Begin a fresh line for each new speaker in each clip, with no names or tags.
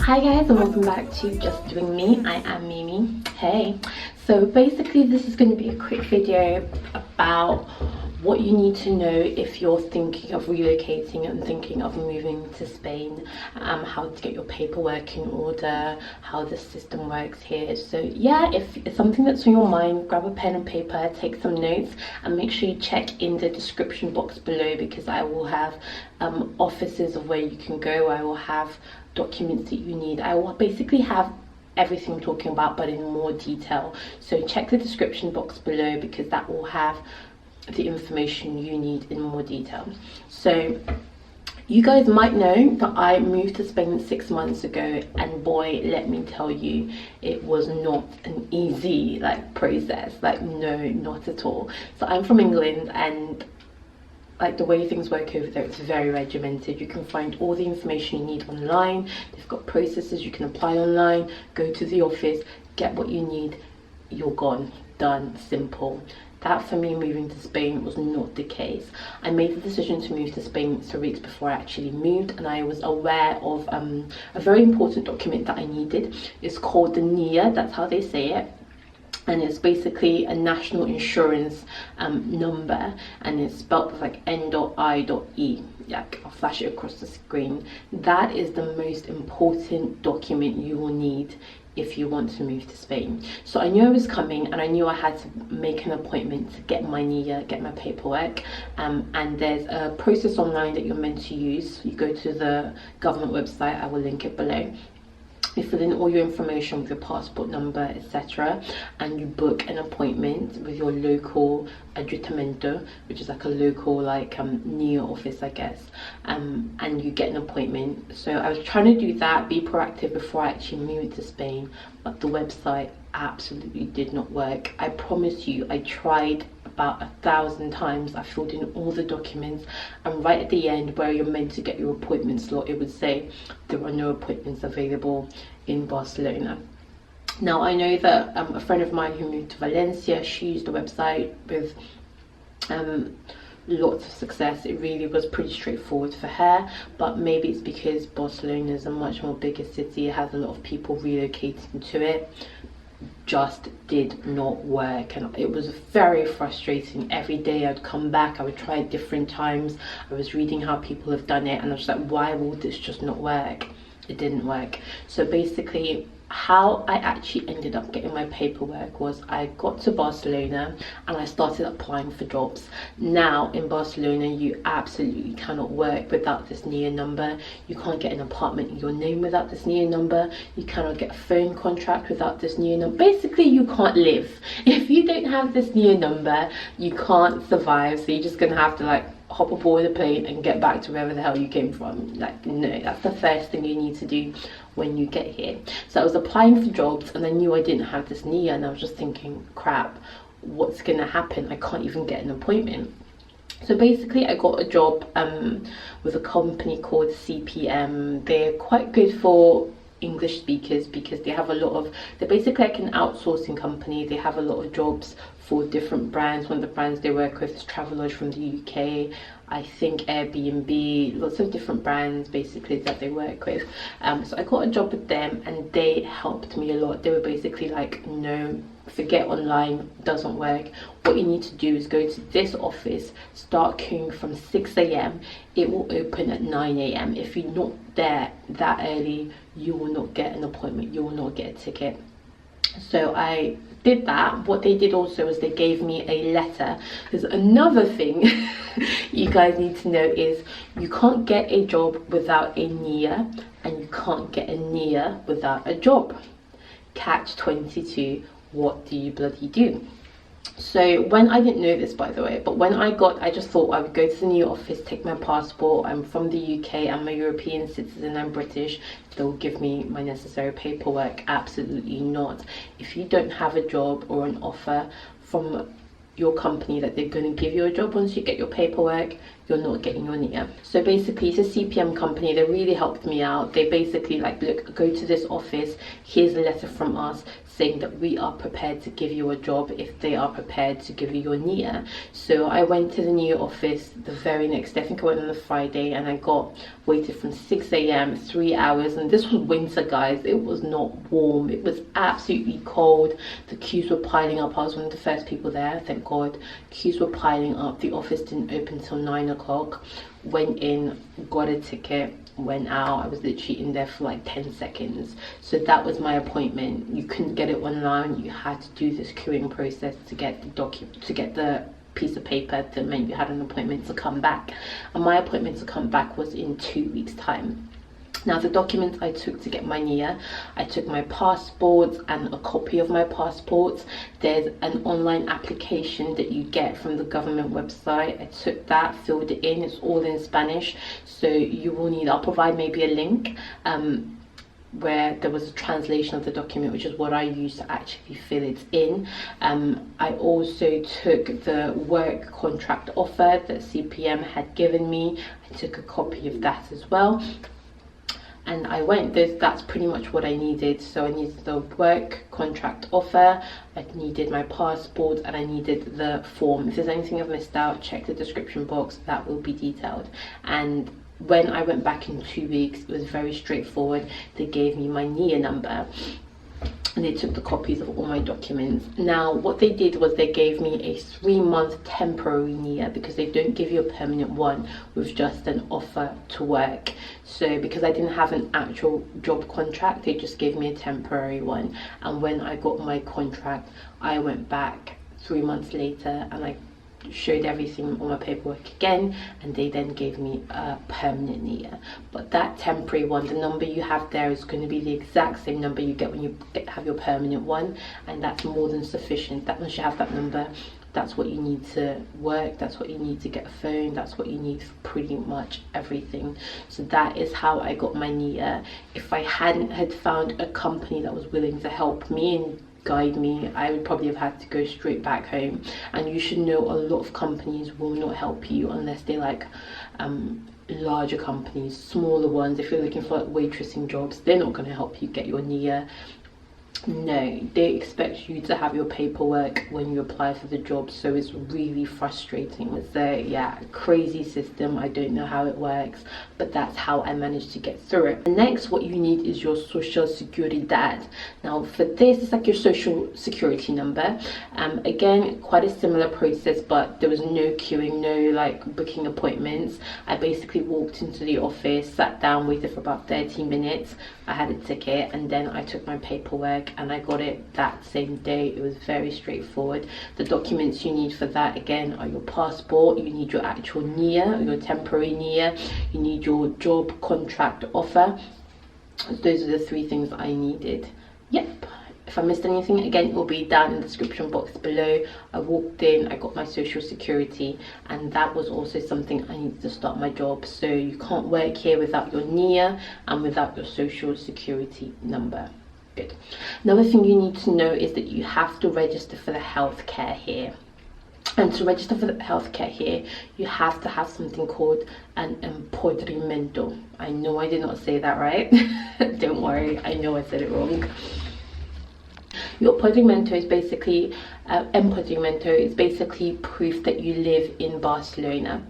Hi guys, and welcome back to Just Doing Me. I am Mimi. Hey. So basically this is going to be a quick video about what you need to know if you're thinking of relocating and thinking of moving to Spain, how to get your paperwork in order, how the system works here. So yeah, if it's something that's on your mind, grab a pen and paper, take some notes, and make sure you check in the description box below, because I will have offices of where you can go. I will have documents that you need. I will basically have everything I'm talking about, but in more detail. So check the description box below, because that will have the information you need in more detail. So you guys might know that I moved to Spain 6 months ago, and boy, let me tell you, it was not an easy process. No, not at all. So I'm from England, and the way things work over there, it's very regimented. You can find all the information you need online. They've got processes you can apply online, go to the office, get what you need, you're gone, done, simple. That for me moving to Spain was not the case. I made the decision to move to Spain 3 weeks before I actually moved, and I was aware of a very important document that I needed. It's called the NIA, that's how they say it. And it's basically a national insurance number, and it's spelled with N.I.E. Yeah, I'll flash it across the screen. That is the most important document you will need if you want to move to Spain. So I knew I was coming, and I knew I had to make an appointment to get my NIA, get my paperwork, and there's a process online that you're meant to use. You go to the government website, I will link it below. You fill in all your information with your passport number, etc., and you book an appointment with your local ayuntamiento, which is a local NIA office, I guess, and you get an appointment. So I was trying to do that, be proactive before I actually moved to Spain, but the website absolutely did not work. I promise you, I tried about 1,000 times. I filled in all the documents, and right at the end where you're meant to get your appointment slot, it would say there are no appointments available in Barcelona. Now I know that a friend of mine who moved to Valencia, she used the website with lots of success. It really was pretty straightforward for her, but maybe it's because Barcelona is a much more bigger city, it has a lot of people relocating to it. Just did not work, and it was very frustrating. Every day I'd come back, I would try it different times. I was reading how people have done it, and I was like, why will this just not work? It didn't work. So basically how I actually ended up getting my paperwork was I got to Barcelona and I started applying for jobs. Now in Barcelona you absolutely cannot work without this NIA number. You can't get an apartment in your name without this NIA number. You cannot get a phone contract without this NIA number. Basically you can't live. If you don't have this NIA number, you can't survive. So you're just gonna have to hop aboard a plane and get back to wherever the hell you came from. No, that's the first thing you need to do when you get here. So I was applying for jobs, and I knew I didn't have this NIA, and I was just thinking, crap, what's gonna happen? I can't even get an appointment. So basically I got a job with a company called CPM. They're quite good for English speakers, because they have a lot of, they're basically an outsourcing company. They have a lot of jobs for different brands. One of the brands they work with is Travelodge from the UK, I think Airbnb, lots of different brands basically that they work with. So I got a job with them, and they helped me a lot. They were basically no, forget online, doesn't work. What you need to do is go to this office, start queuing from 6 a.m. It will open at 9 a.m. If you're not there that early, you will not get an appointment, you will not get a ticket. So I did that. What they did also is they gave me a letter. There's another thing you guys need to know is you can't get a job without a NIA, and you can't get a NIA without a job. Catch 22. What do you bloody do? So when I didn't know this, by the way, but when I just thought I would go to the new office, take my passport. I'm from the UK, I'm a European citizen, I'm British, they'll give me my necessary paperwork. Absolutely not. If you don't have a job or an offer from your company that they're going to give you a job once you get your paperwork, you're not getting your NIA. So basically it's a CPM company. They really helped me out. They basically like, look, go to this office, here's a letter from us saying that we are prepared to give you a job if they are prepared to give you your NIA. So I went to the NIA office the very next day. I think I went on a Friday, and I waited from 6 a.m. 3 hours, and this was winter, guys. It was not warm, it was absolutely cold. The queues were piling up. I was one of the first people there, thank God. Queues were piling up. The office didn't open till 9 o'clock. Went in, got a ticket, went out. I was literally in there for like 10 seconds. So that was my appointment. You couldn't get it online. You had to do this queuing process to get the document, to get the piece of paper that meant you had an appointment to come back. And my appointment to come back was in 2 weeks time. Now, the documents I took to get my NIA, I took my passport and a copy of my passport. There's an online application that you get from the government website. I took that, filled it in. It's all in Spanish, so you will need, I'll provide maybe a link where there was a translation of the document, which is what I used to actually fill it in. I also took the work contract offer that CPM had given me. I took a copy of that as well. And I went, that's pretty much what I needed. So I needed the work contract offer, I needed my passport, and I needed the form. If there's anything I've missed out, check the description box, that will be detailed. And when I went back in 2 weeks, it was very straightforward. They gave me my NIA number, and they took the copies of all my documents. Now, what they did was they gave me a 3-month temporary NIA, because they don't give you a permanent one with just an offer to work. So because I didn't have an actual job contract, they just gave me a temporary one. And when I got my contract, I went back 3 months later and I showed everything on my paperwork again, and they then gave me a permanent NIA. But that temporary one, the number you have there is going to be the exact same number you get when you have your permanent one, and that's more than sufficient. That once you have that number, that's what you need to work, that's what you need to get a phone, that's what you need for pretty much everything. So that is how I got my NIA. If I hadn't had found a company that was willing to help me and guide me, I would probably have had to go straight back home. And you should know a lot of companies will not help you unless they like larger companies. Smaller ones, if you're looking for like waitressing jobs, they're not going to help you get your NIA. No, they expect you to have your paperwork when you apply for the job, so it's really frustrating. It's a crazy system. I don't know how it works, but that's how I managed to get through it. Next, what you need is your social security dad. Now for this, it's like your social security number. Again, quite a similar process, but there was no queuing, no like booking appointments. I basically walked into the office, sat down, waited for about 30 minutes. I had a ticket, and then I took my paperwork and I got it that same day. It was very straightforward. The documents you need for that again are your passport, you need your actual NIA, your temporary NIA, you need your job contract offer. Those are the 3 things I needed. Yep. If I missed anything, again, it will be down in the description box below. I walked in, I got my social security, and that was also something I needed to start my job. So you can't work here without your NIA and without your social security number. Good. Another thing you need to know is that you have to register for the healthcare here. And to register for the healthcare here, you have to have something called an empadronamiento. I know I did not say that right. Don't worry, I know I said it wrong. Your empadronamiento is basically proof that you live in Barcelona.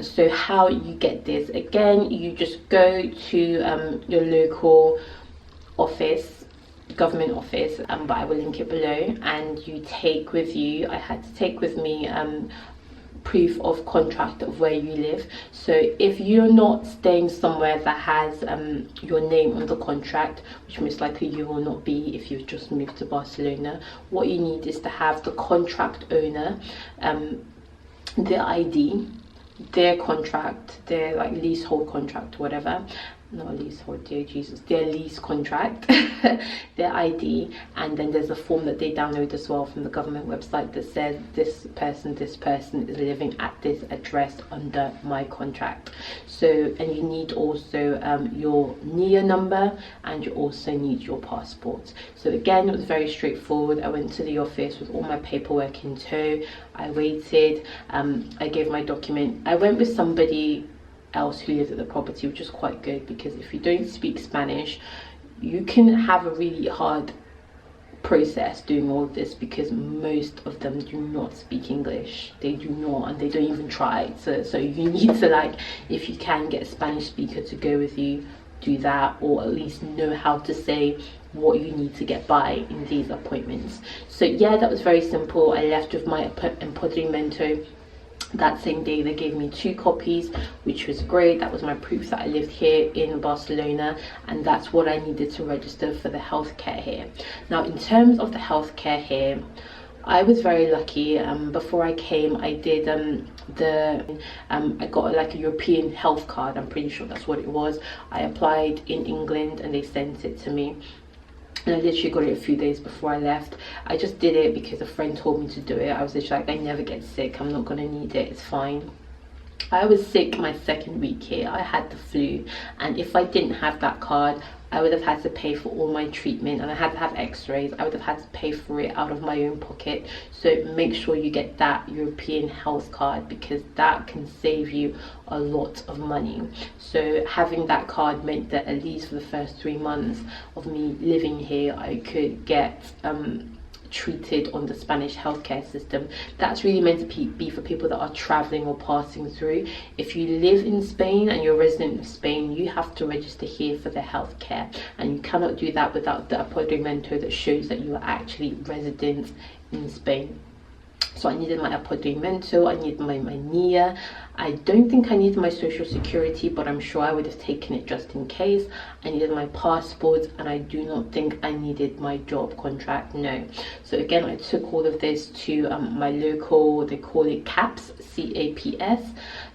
So how you get this, again, you just go to your local office, government office, but I will link it below, and you take with you, I had to take with me proof of contract of where you live. So if you're not staying somewhere that has your name on the contract, which most likely you will not be if you've just moved to Barcelona, what you need is to have the contract owner, their ID, their contract, their like leasehold contract, whatever, not a leasehold, dear Jesus, their lease contract, their ID, and then there's a form that they download as well from the government website that says this person is living at this address under my contract. So, and you need also your NIA number, and you also need your passport. So again, it was very straightforward. I went to the office with all my paperwork in tow. I waited, I gave my document. I went with somebody else who lives at the property, which is quite good, because if you don't speak Spanish, you can have a really hard process doing all of this, because most of them do not speak English. They do not, and they don't even try. So you need to, like, if you can get a Spanish speaker to go with you, do that, or at least know how to say what you need to get by in these appointments. So yeah, that was very simple. I left with my empadronamiento that same day. They gave me 2 copies, which was great. That was my proof that I lived here in Barcelona, and that's what I needed to register for the healthcare here. Now, in terms of the healthcare here, I was very lucky. Before I came, I did I got like a European health card. I'm pretty sure that's what it was. I applied in England and they sent it to me, and I literally got it a few days before I left. I just did it because a friend told me to do it. I was literally like, I never get sick, I'm not gonna need it, it's fine. I was sick my 2nd week here. I had the flu, and if I didn't have that card, I would have had to pay for all my treatment, and I had to have x-rays. I would have had to pay for it out of my own pocket. So make sure you get that European health card, because that can save you a lot of money. So having that card meant that at least for the first 3 months of me living here, I could get treated on the Spanish healthcare system. That's really meant to be for people that are traveling or passing through. If you live in Spain and you're a resident of Spain, you have to register here for the healthcare, and you cannot do that without the empadronamiento that shows that you are actually resident in Spain. So I needed my empadronamiento, I needed my NIA. I don't think I needed my social security, but I'm sure I would have taken it just in case. I needed my passport, and I do not think I needed my job contract, no. So again, I took all of this to my local, they call it CAPS, C-A-P-S,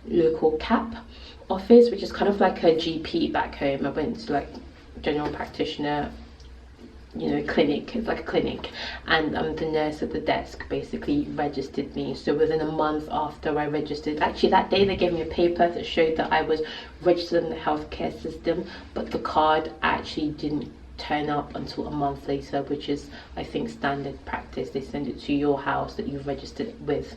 local CAP office, which is kind of like a GP back home. I went to like general practitioner, you know, clinic. It's like a clinic, and the nurse at the desk basically registered me. So within a month after I registered, actually that day they gave me a paper that showed that I was registered in the healthcare system, but the card actually didn't turn up until a month later, which is, I think, standard practice. They send it to your house that you've registered with.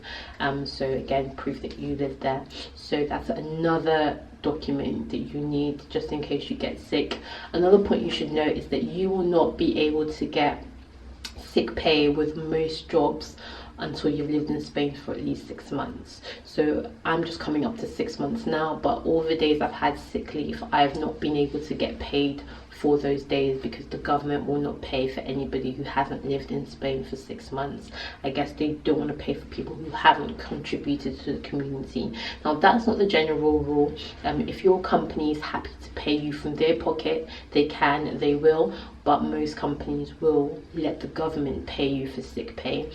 So again, proof that you live there. So that's another document that you need just in case you get sick. Another point you should note is that you will not be able to get sick pay with most jobs until you've lived in Spain for at least 6 months. So I'm just coming up to 6 months now, but all the days I've had sick leave, I've not been able to get paid for those days, because the government will not pay for anybody who hasn't lived in Spain for 6 months. I guess they don't want to pay for people who haven't contributed to the community. Now, that's not the general rule. If your company is happy to pay you from their pocket, they can, they will, but most companies will let the government pay you for sick pay.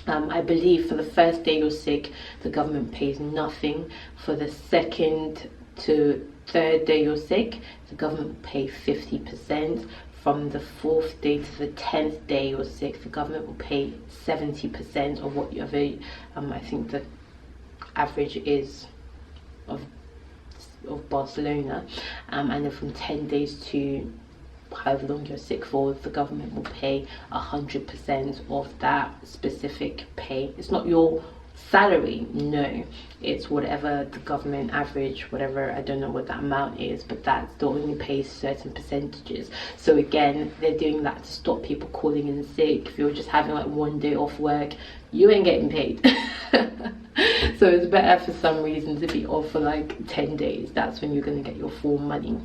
I believe for the first day you're sick, the government pays nothing. For the 2nd to 3rd day you're sick, the government will pay 50%. From the 4th day to the 10th day you're sick, the government will pay 70% of what you have. I think the average is of Barcelona, and then from 10 days to however long you're sick for, the government will pay 100% of that specific pay. It's not your salary, no, it's whatever the government average, whatever, I don't know what that amount is, but that's the only pays certain percentages. So again, they're doing that to stop people calling in sick. If you're just having like 1 day off work, you ain't getting paid. So it's better for some reason to be off for like 10 days. That's when you're going to get your full money.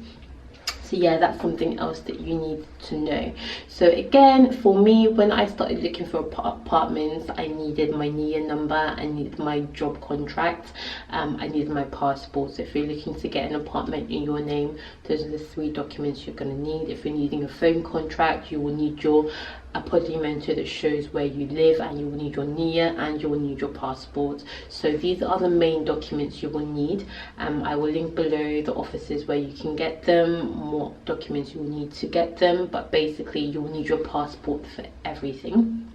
So yeah, that's something else that you need to know. So again, for me, when I started looking for apartments, I needed my NIA number, I needed my job contract, I needed my passport. So if you're looking to get an apartment in your name, those are the 3 documents you're going to need. If you're needing a phone contract, you will need your a procedimento that shows where you live, and you will need your NIA and you will need your passport. So these are the main documents you will need. I will link below the offices where you can get them, what documents you will need to get them, but basically you will need your passport for everything.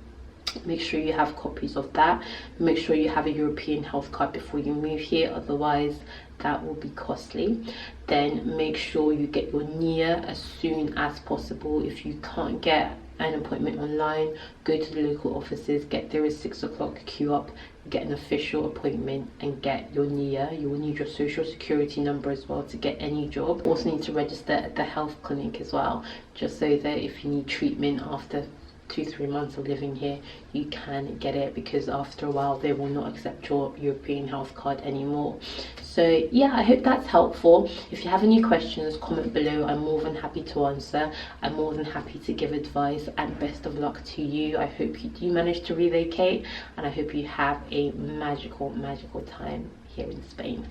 Make sure you have copies of that. Make sure you have a European health card before you move here, otherwise that will be costly. Then make sure you get your NIA as soon as possible. If you can't get an appointment online, go to the local offices, get there at 6 o'clock, queue up, get an official appointment and get your NIA. You will need your social security number as well to get any job. Also need to register at the health clinic as well, just so that if you need treatment after 2-3 months of living here, you can get it, because after a while they will not accept your European health card anymore. So yeah, I hope that's helpful. If you have any questions, comment below. I'm more than happy to answer. I'm more than happy to give advice, and best of luck to you. I hope you do manage to relocate, and I hope you have a magical time here in Spain.